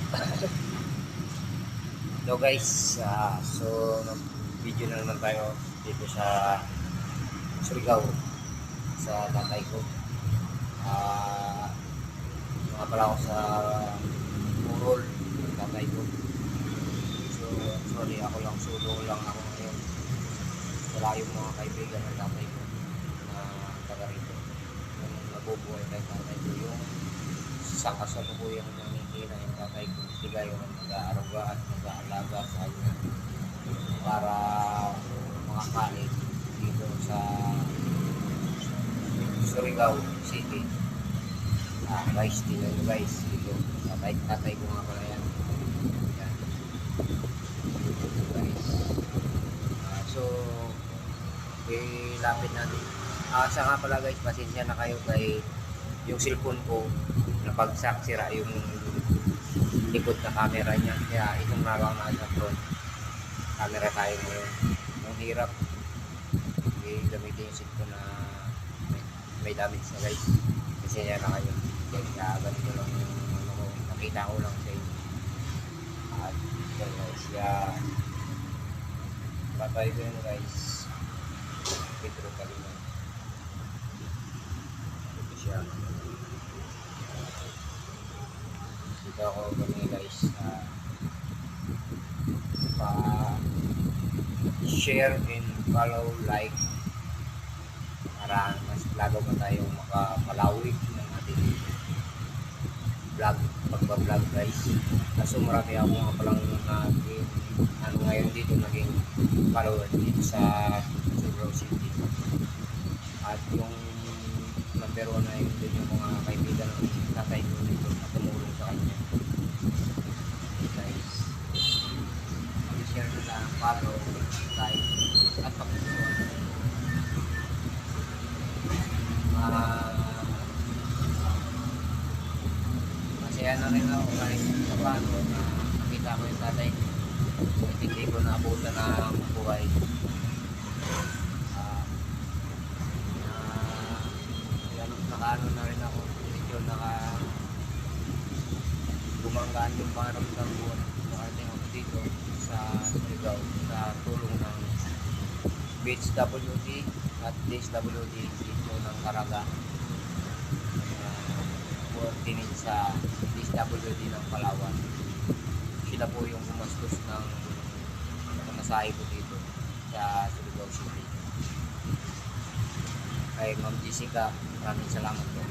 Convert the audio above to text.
Hello guys, so video na naman tayo dito sa Surigao sa tatay ko. Mga pala ako sa Burol ng tatay ko. So sorry, ako lang, solo lang ako ngayon. Wala yung mga kaibigan ng tatay ko na taga rito. Yung nabubuhay kay tatay ko, yung sa kasalukuyang namihina yung tatay ko, sila yung nag-aaruga at nag-aalaga sa kanya para makakain dito sa Surigao City. Guys, tingnan nyo guys, dito tatay ko nga pala yan. Yan. Dito guys. So ilapit natin. Sa nga pala guys, pasensya na kayo kay yung cellphone ko napagsak, sira yung likod na camera niya, kaya itong nalang na front camera tayo ngayon. Ang hirap gamitin yung cellphone na may damage na guys, kasi yan na kayo, kaya ganito lang yung nakita ko lang sa inyo. At yun guys, patay ko yun guys, Pedro Calima, ito siya. Dito ako kami guys, share and follow, like, para mas lalo pa tayong makapalawig ng ating vlog, pagbablog guys. Kaso marami ako nga palang naging ngayon dito, naging follower dito sa Surigao City. At yung number 1 na yun din yung mga kaibigan ng tatay ko dito na tumulong sa kanya guys. I-share nila, follow, like, at pag-subscribe. Masaya na rin ako guys sa paano na nakita ko yung tatay ko. Hindi ko naabutan na ang buhay. Nakaano na rin ako, medyo gumanggaan yung paramdam ko nakating ako dito sa Surigao sa tulong ng BHWD at DSWD dito ng Caraga, coordinate sa DSWD ng Palawan. Sila po yung gumastos ng pamasahe ko dito sa Surigao City. Kay Ma'am Jessica, maraming salamat po.